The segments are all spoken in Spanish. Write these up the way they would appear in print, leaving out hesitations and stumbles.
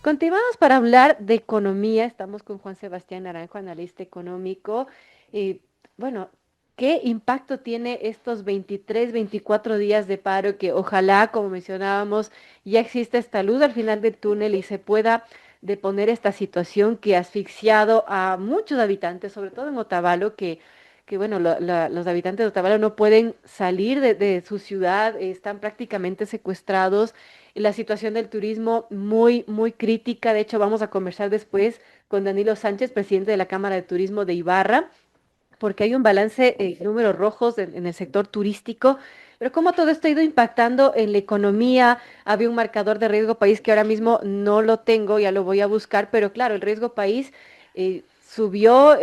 Continuamos para hablar de economía. Estamos con Juan Sebastián Naranjo, analista económico. Y bueno, ¿qué impacto tiene estos 23, 24 días de paro que ojalá, como mencionábamos, ya exista esta luz al final del túnel y se pueda deponer esta situación que ha asfixiado a muchos habitantes, sobre todo en Otavalo, que bueno, los habitantes de Otavalo no pueden salir de su ciudad, están prácticamente secuestrados. La situación del turismo muy, muy crítica. De hecho, vamos a conversar después con Danilo Sánchez, presidente de la Cámara de Turismo de Ibarra, porque hay un balance números rojos en el sector turístico. Pero cómo todo esto ha ido impactando en la economía. Había un marcador de riesgo país que ahora mismo no lo tengo, ya lo voy a buscar, pero claro, el riesgo país subió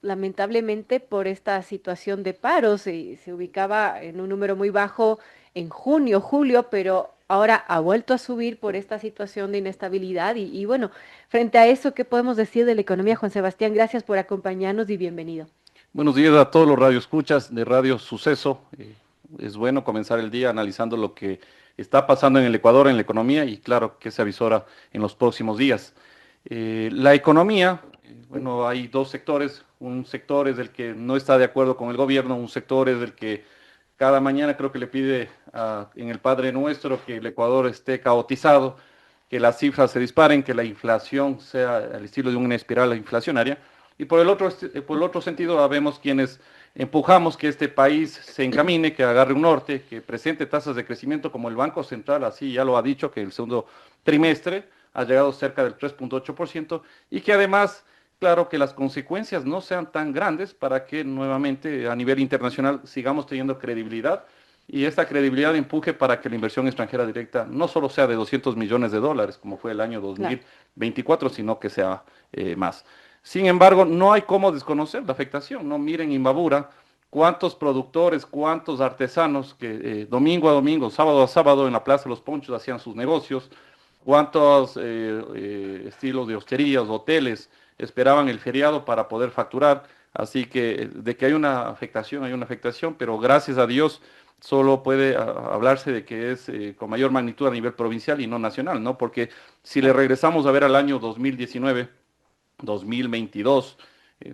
lamentablemente por esta situación de paros. Se ubicaba en un número muy bajo en junio, julio, pero ahora ha vuelto a subir por esta situación de inestabilidad. Y bueno, frente a eso, ¿qué podemos decir de la economía, Juan Sebastián? Gracias por acompañarnos y bienvenido. Buenos días a todos los radioescuchas de Radio Suceso. Es bueno comenzar el día analizando lo que está pasando en el Ecuador, en la economía y claro que se avisora en los próximos días. La economía, bueno, hay dos sectores. Un sector es el que no está de acuerdo con el gobierno, un sector es el que cada mañana creo que le pide en el Padre Nuestro que el Ecuador esté caotizado, que las cifras se disparen, que la inflación sea al estilo de una espiral inflacionaria. Y por el otro sentido, vemos quienes empujamos que este país se encamine, que agarre un norte, que presente tasas de crecimiento como el Banco Central, así ya lo ha dicho, que el segundo trimestre ha llegado cerca del 3,8% y que además, claro, que las consecuencias no sean tan grandes para que nuevamente a nivel internacional sigamos teniendo credibilidad y esta credibilidad empuje para que la inversión extranjera directa no solo sea de 200 millones de dólares, como fue el año Claro. 2024, sino que sea más. Sin embargo, no hay cómo desconocer la afectación. No miren Imbabura, cuántos productores, cuántos artesanos que domingo a domingo, sábado a sábado en la Plaza de los Ponchos hacían sus negocios, cuántos estilos de hosterías, hoteles esperaban el feriado para poder facturar. Así que de que hay una afectación, pero gracias a Dios solo puede hablarse de que es con mayor magnitud a nivel provincial y no nacional, ¿no? Porque si le Claro. regresamos a ver al año 2019, 2022,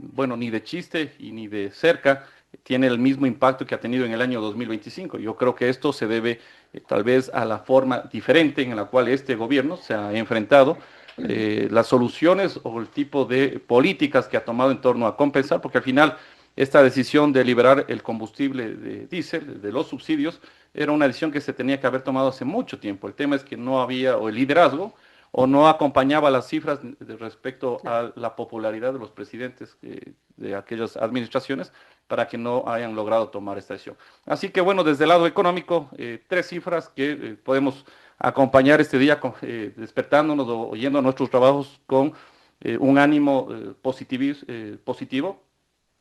bueno, ni de chiste y ni de cerca tiene el mismo impacto que ha tenido en el año 2025. Yo creo que esto se debe tal vez a la forma diferente en la cual este gobierno se ha enfrentado, las soluciones o el tipo de políticas que ha tomado en torno a compensar, porque al final esta decisión de liberar el combustible de diésel, de los subsidios, era una decisión que se tenía que haber tomado hace mucho tiempo. El tema es que no había, o el liderazgo, o no acompañaba las cifras respecto Claro. a la popularidad de los presidentes de aquellas administraciones para que no hayan logrado tomar esta decisión. Así que bueno, desde el lado económico, tres cifras que podemos acompañar este día despertándonos o oyendo nuestros trabajos con un ánimo positivo.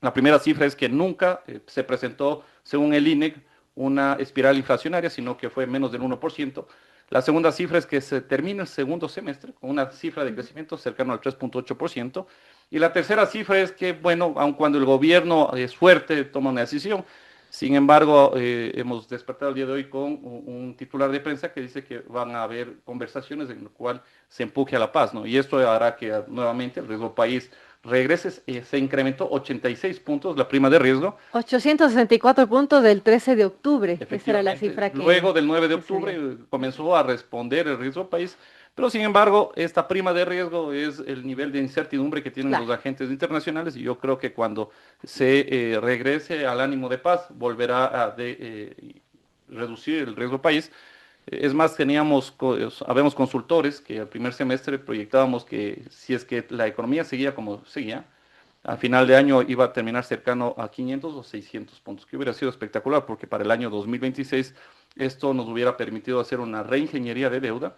La primera cifra es que nunca se presentó, según el INEC, una espiral inflacionaria, sino que fue menos del 1%. La segunda cifra es que se termina el segundo semestre con una cifra de Ujú. crecimiento cercano al 3,8%. Y la tercera cifra es que, bueno, aun cuando el gobierno es fuerte, toma una decisión, sin embargo, hemos despertado el día de hoy con un titular de prensa que dice que van a haber conversaciones en las cuales se empuje a la paz, ¿no? Y esto hará que nuevamente el riesgo país regrese, se incrementó 86 puntos la prima de riesgo. 864 puntos del 13 de octubre. Esa era la Efectivamente, cifra luego del 9 de que se octubre dio. comenzó a responder el riesgo país, pero sin embargo, esta prima de riesgo es el nivel de incertidumbre que tienen los Claro. agentes internacionales y yo creo que cuando se regrese al ánimo de paz, volverá reducir el riesgo país. Es más, habemos consultores que al primer semestre proyectábamos que si es que la economía seguía como seguía, a final de año iba a terminar cercano a 500 o 600 puntos, que hubiera sido espectacular porque para el año 2026 esto nos hubiera permitido hacer una reingeniería de deuda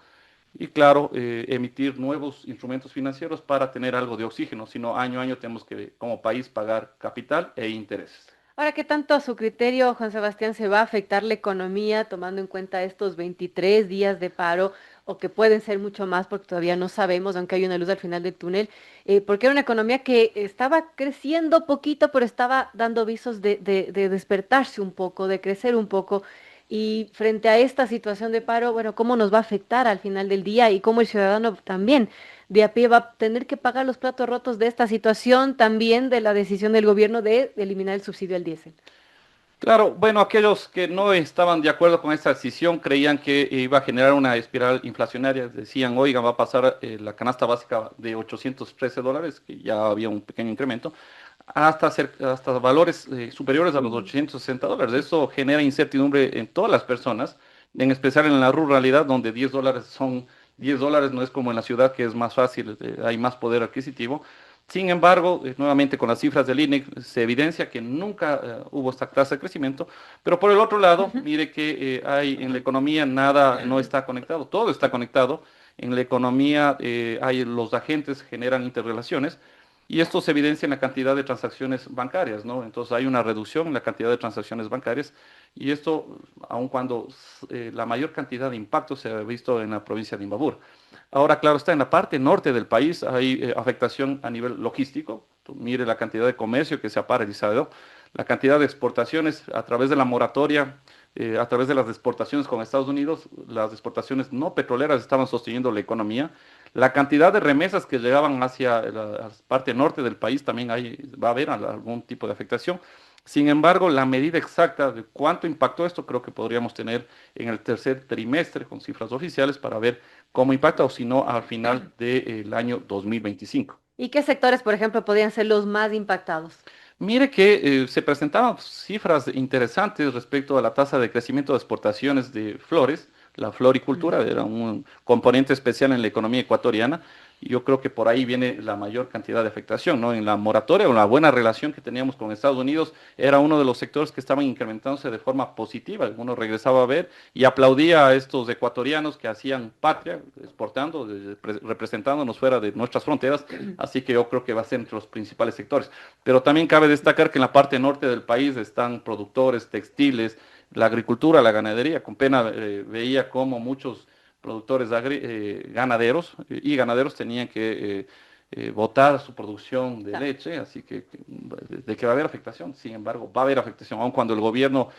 y claro, emitir nuevos instrumentos financieros para tener algo de oxígeno, sino año a año tenemos que como país pagar capital e intereses. Ahora, ¿qué tanto a su criterio, Juan Sebastián, se va a afectar la economía tomando en cuenta estos 23 días de paro o que pueden ser mucho más porque todavía no sabemos, aunque hay una luz al final del túnel? Porque era una economía que estaba creciendo poquito, pero estaba dando visos de despertarse un poco, de crecer un poco. Y frente a esta situación de paro, bueno, ¿cómo nos va a afectar al final del día y cómo el ciudadano también de a pie va a tener que pagar los platos rotos de esta situación, también de la decisión del gobierno de eliminar el subsidio al diésel? Claro, bueno, aquellos que no estaban de acuerdo con esta decisión creían que iba a generar una espiral inflacionaria. Decían, oigan, va a pasar la canasta básica de $813, que ya había un pequeño incremento, hasta valores superiores a los $860. Eso genera incertidumbre en todas las personas, en especial en la ruralidad, donde $10 son $10, no es como en la ciudad, que es más fácil, hay más poder adquisitivo. Sin embargo, nuevamente con las cifras del INE se evidencia que nunca hubo esta tasa de crecimiento, pero por el otro lado, Ujú. mire que hay en la economía nada no está conectado, todo está conectado. En la economía hay los agentes generan interrelaciones y esto se evidencia en la cantidad de transacciones bancarias, ¿no? Entonces hay una reducción en la cantidad de transacciones bancarias y esto, aun cuando la mayor cantidad de impacto se ha visto en la provincia de Imbabur. Ahora, claro, está en la parte norte del país, hay afectación a nivel logístico. Tú mire la cantidad de comercio que se ha paralizado, la cantidad de exportaciones a través de la moratoria, a través de las exportaciones con Estados Unidos, las exportaciones no petroleras estaban sosteniendo la economía. La cantidad de remesas que llegaban hacia la parte norte del país también va a haber algún tipo de afectación. Sin embargo, la medida exacta de cuánto impactó esto creo que podríamos tener en el tercer trimestre con cifras oficiales para ver cómo impacta o si no al final del año 2025. ¿Y qué sectores, por ejemplo, podrían ser los más impactados? Mire que se presentaban cifras interesantes respecto a la tasa de crecimiento de exportaciones de flores. La floricultura era un componente especial en la economía ecuatoriana y yo creo que por ahí viene la mayor cantidad de afectación, ¿no? En la moratoria o la buena relación que teníamos con Estados Unidos era uno de los sectores que estaban incrementándose de forma positiva. Uno regresaba a ver y aplaudía a estos ecuatorianos que hacían patria, exportando, representándonos fuera de nuestras fronteras. Así que yo creo que va a ser entre los principales sectores. Pero también cabe destacar que en la parte norte del país están productores textiles, la agricultura, la ganadería. Con pena veía cómo muchos productores ganaderos y ganaderos tenían que botar su producción de Claro. leche, así que de que va a haber afectación. Sin embargo, va a haber afectación, aun cuando el gobierno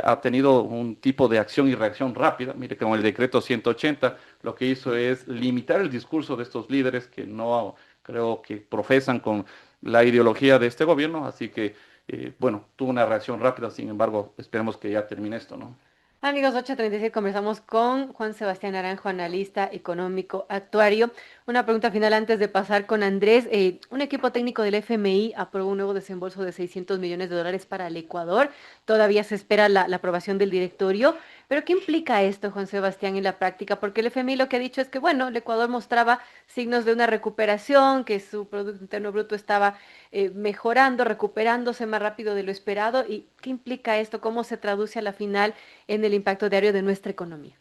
ha tenido un tipo de acción y reacción rápida. Mire, que con el decreto 180 lo que hizo es limitar el discurso de estos líderes que no creo que profesan con la ideología de este gobierno, así que, bueno, tuvo una reacción rápida, sin embargo, esperemos que ya termine esto, ¿no? Amigos, 8:36 conversamos con Juan Sebastián Naranjo, analista económico actuario. Una pregunta final antes de pasar con Andrés. Un equipo técnico del FMI aprobó un nuevo desembolso de $600 millones para el Ecuador. Todavía se espera la aprobación del directorio. Pero ¿qué implica esto, Juan Sebastián, en la práctica? Porque el FMI lo que ha dicho es que, bueno, el Ecuador mostraba signos de una recuperación, que su Producto Interno Bruto estaba mejorando, recuperándose más rápido de lo esperado. ¿Y qué implica esto? ¿Cómo se traduce a la final en el impacto diario de nuestra economía?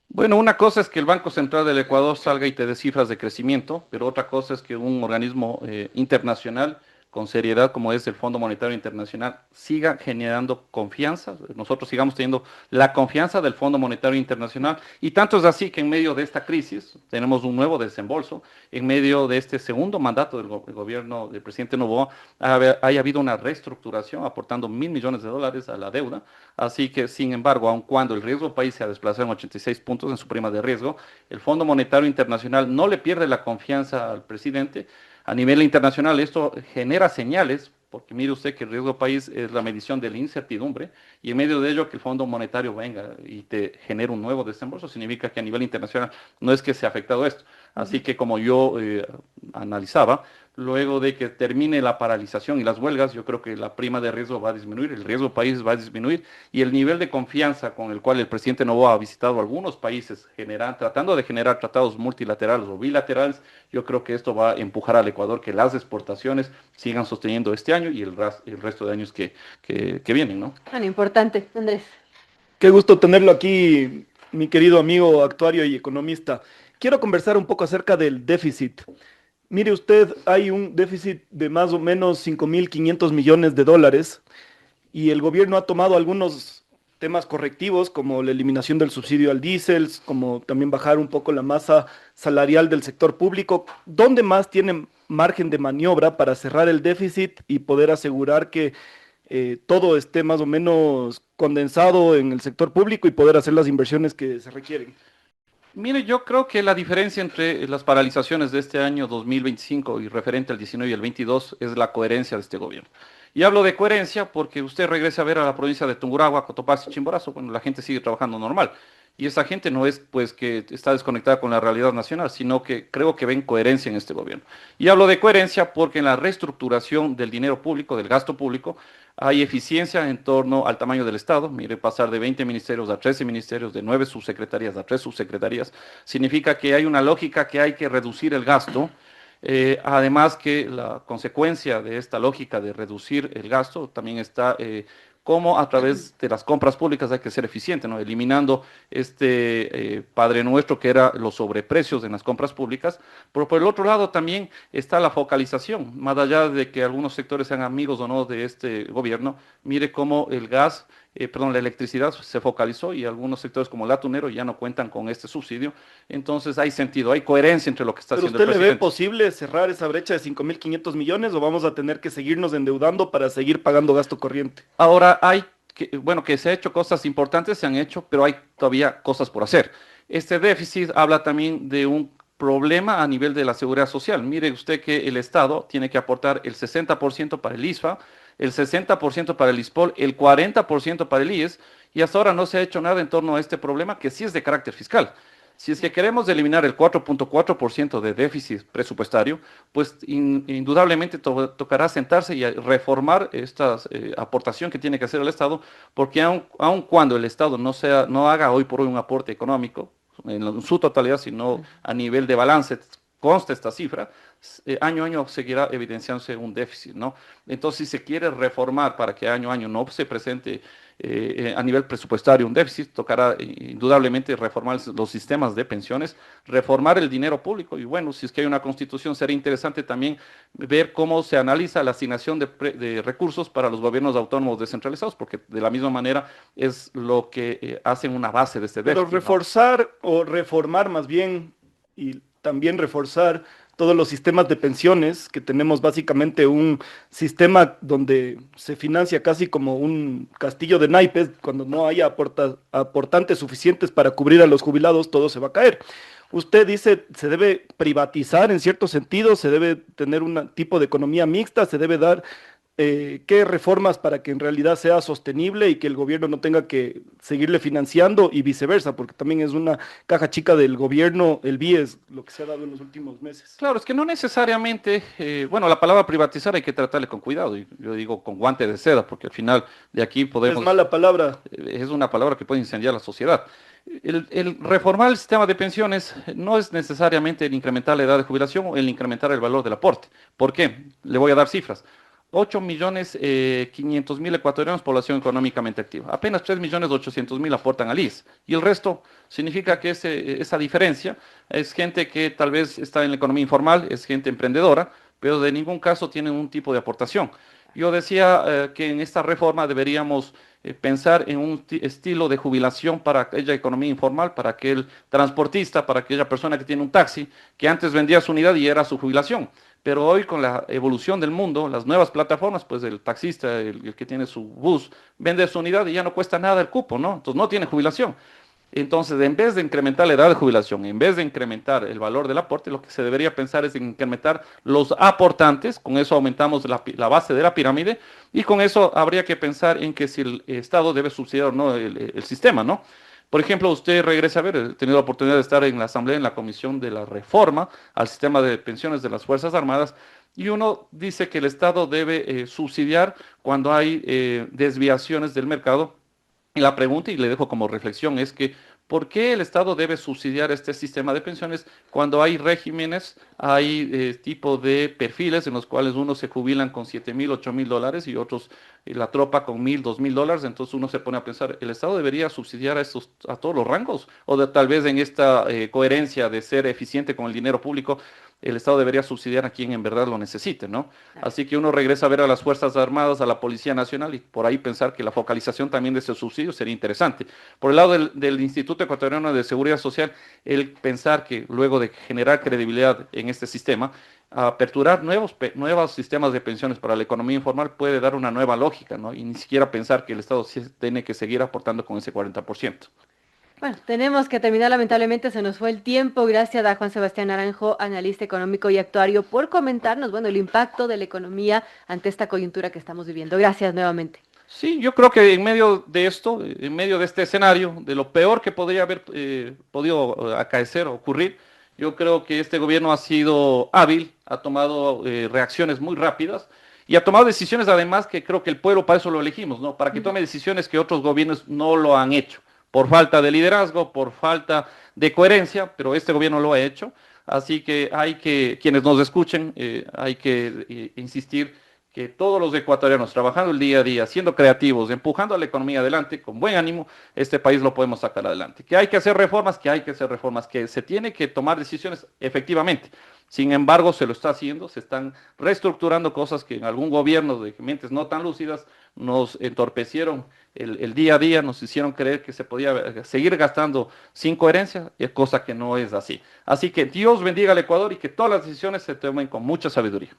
Bueno, una cosa es que el Banco Central del Ecuador salga y te dé cifras de crecimiento, pero otra cosa es que un organismo internacional con seriedad como es el Fondo Monetario Internacional siga generando confianza, nosotros sigamos teniendo la confianza del Fondo Monetario Internacional y tanto es así que en medio de esta crisis tenemos un nuevo desembolso, en medio de este segundo mandato del gobierno del presidente Noboa, haya habido una reestructuración aportando $1.000 millones a la deuda. Así que, sin embargo, aun cuando el riesgo país se ha desplazado en 86 puntos en su prima de riesgo, el Fondo Monetario Internacional no le pierde la confianza al presidente. A nivel internacional, esto genera señales, porque mire usted que el riesgo país es la medición de la incertidumbre, y en medio de ello que el Fondo Monetario venga y te genere un nuevo desembolso, significa que a nivel internacional no es que se ha afectado esto. Así que como yo analizaba, luego de que termine la paralización y las huelgas, yo creo que la prima de riesgo va a disminuir, el riesgo país va a disminuir y el nivel de confianza con el cual el presidente Noboa ha visitado algunos países tratando de generar tratados multilaterales o bilaterales, yo creo que esto va a empujar al Ecuador que las exportaciones sigan sosteniendo este año y el resto de años que vienen, ¿no? Bueno, importante, Andrés. Qué gusto tenerlo aquí, mi querido amigo actuario y economista. Quiero conversar un poco acerca del déficit. Mire usted, hay un déficit de más o menos 5.500 millones de dólares y el gobierno ha tomado algunos temas correctivos como la eliminación del subsidio al diésel, como también bajar un poco la masa salarial del sector público. ¿Dónde más tienen margen de maniobra para cerrar el déficit y poder asegurar que todo esté más o menos condensado en el sector público y poder hacer las inversiones que se requieren. Mire, yo creo que la diferencia entre las paralizaciones de este año 2025 y referente al 19 y el 22 es la coherencia de este gobierno. Y hablo de coherencia porque usted regresa a ver a la provincia de Tungurahua, Cotopaxi y Chimborazo, bueno, la gente sigue trabajando normal. Y esa gente no es pues que está desconectada con la realidad nacional, sino que creo que ven coherencia en este gobierno. Y hablo de coherencia porque en la reestructuración del dinero público, del gasto público, hay eficiencia en torno al tamaño del Estado. Mire, pasar de 20 ministerios a 13 ministerios, de 9 subsecretarías a 3 subsecretarías, significa que hay una lógica que hay que reducir el gasto. Además que la consecuencia de esta lógica de reducir el gasto también está cómo a través de las compras públicas hay que ser eficiente, ¿no? Eliminando este padre nuestro que era los sobreprecios en las compras públicas. Pero por el otro lado también está la focalización, más allá de que algunos sectores sean amigos o no de este gobierno, mire cómo el gas, perdón, la electricidad se focalizó y algunos sectores como el atunero ya no cuentan con este subsidio. Entonces hay sentido, hay coherencia entre lo que está ¿Pero haciendo el usted le ve presidente. posible cerrar esa brecha de 5.500 millones o vamos a tener que seguirnos endeudando para seguir pagando gasto corriente? Ahora hay que, bueno, que se ha hecho cosas importantes, se han hecho, pero hay todavía cosas por hacer. Este déficit habla también de un problema a nivel de la seguridad social. Mire usted que el Estado tiene que aportar el 60% para el ISFA, el 60% para el ISPOL, el 40% para el IES, y hasta ahora no se ha hecho nada en torno a este problema que sí es de carácter fiscal. Si es que queremos eliminar el 4.4% de déficit presupuestario, pues indudablemente tocará sentarse y reformar esta aportación que tiene que hacer el Estado, porque aun cuando el Estado no haga hoy por hoy un aporte económico en su totalidad, sino a nivel de balance, consta esta cifra, año a año seguirá evidenciándose un déficit, ¿no? Entonces, si se quiere reformar para que año a año no se presente a nivel presupuestario un déficit, tocará indudablemente reformar los sistemas de pensiones, reformar el dinero público y bueno, si es que hay una constitución, sería interesante también ver cómo se analiza la asignación de recursos para los gobiernos autónomos descentralizados, porque de la misma manera es lo que hacen una base de este Pero déficit, ¿no? reforzar o reformar más bien y también reforzar todos los sistemas de pensiones, que tenemos básicamente un sistema donde se financia casi como un castillo de naipes, cuando no haya aportantes suficientes para cubrir a los jubilados, todo se va a caer. Usted dice, se debe privatizar en cierto sentido, se debe tener un tipo de economía mixta, se debe dar qué reformas para que en realidad sea sostenible y que el gobierno no tenga que seguirle financiando y viceversa, porque también es una caja chica del gobierno, el BIES, lo que se ha dado en los últimos meses. Claro, es que no necesariamente, bueno, la palabra privatizar hay que tratarle con cuidado, y yo digo con guante de seda, porque al final de aquí Es podemos, mala palabra. es una palabra que puede incendiar la sociedad. El reformar el sistema de pensiones no es necesariamente el incrementar la edad de jubilación o el incrementar el valor del aporte. ¿Por qué? Le voy a dar cifras. 8.500.000 ecuatorianos, población económicamente activa. Apenas 3.800.000 aportan al IES. Y el resto significa que esa diferencia es gente que tal vez está en la economía informal, es gente emprendedora, pero de ningún caso tienen un tipo de aportación. Yo decía que en esta reforma deberíamos pensar en un estilo de jubilación para aquella economía informal, para aquel transportista, para aquella persona que tiene un taxi, que antes vendía su unidad y era su jubilación. Pero hoy con la evolución del mundo, las nuevas plataformas, pues el taxista, el que tiene su bus, vende su unidad y ya no cuesta nada el cupo, ¿no? Entonces no tiene jubilación. Entonces, en vez de incrementar la edad de jubilación, en vez de incrementar el valor del aporte, lo que se debería pensar es en incrementar los aportantes, con eso aumentamos la base de la pirámide, y con eso habría que pensar en que si el Estado debe subsidiar o no el sistema, ¿no? Por ejemplo, usted regresa a ver, he tenido la oportunidad de estar en la Asamblea, en la Comisión de la Reforma al sistema de pensiones de las Fuerzas Armadas, y uno dice que el Estado debe subsidiar cuando hay desviaciones del mercado. Y la pregunta, y le dejo como reflexión, es que ¿por qué el Estado debe subsidiar este sistema de pensiones cuando hay regímenes, hay tipo de perfiles en los cuales unos se jubilan con 7.000, 8.000 dólares y otros, la tropa con 1.000, 2.000 dólares? Entonces uno se pone a pensar, ¿el Estado debería subsidiar a todos los rangos? O tal vez en esta coherencia de ser eficiente con el dinero público, el Estado debería subsidiar a quien en verdad lo necesite, ¿no? Así que uno regresa a ver a las Fuerzas Armadas, a la Policía Nacional y por ahí pensar que la focalización también de ese subsidio sería interesante. Por el lado del Instituto Ecuatoriano de Seguridad Social, el pensar que luego de generar credibilidad en este sistema, aperturar nuevos sistemas de pensiones para la economía informal puede dar una nueva lógica, ¿no? Y ni siquiera pensar que el Estado sí tiene que seguir aportando con ese 40%. Bueno, tenemos que terminar, lamentablemente se nos fue el tiempo. Gracias a Juan Sebastián Naranjo, analista económico y actuario, por comentarnos, bueno, el impacto de la economía ante esta coyuntura que estamos viviendo. Gracias nuevamente. Sí, yo creo que en medio de esto, en medio de este escenario, de lo peor que podría haber podido acaecer, ocurrir, yo creo que este gobierno ha sido hábil, ha tomado reacciones muy rápidas y ha tomado decisiones además que creo que el pueblo para eso lo elegimos, ¿no? Para que tome decisiones que otros gobiernos no lo han hecho, por falta de liderazgo, por falta de coherencia, pero este gobierno lo ha hecho. Así que hay que, quienes nos escuchen, hay que insistir que todos los ecuatorianos trabajando el día a día, siendo creativos, empujando a la economía adelante con buen ánimo, este país lo podemos sacar adelante. Que hay que hacer reformas, que hay que hacer reformas, que se tiene que tomar decisiones efectivamente. Sin embargo, se lo está haciendo, se están reestructurando cosas que en algún gobierno de mentes no tan lúcidas nos entorpecieron el día a día, nos hicieron creer que se podía seguir gastando sin coherencia, cosa que no es así. Así que Dios bendiga al Ecuador y que todas las decisiones se tomen con mucha sabiduría.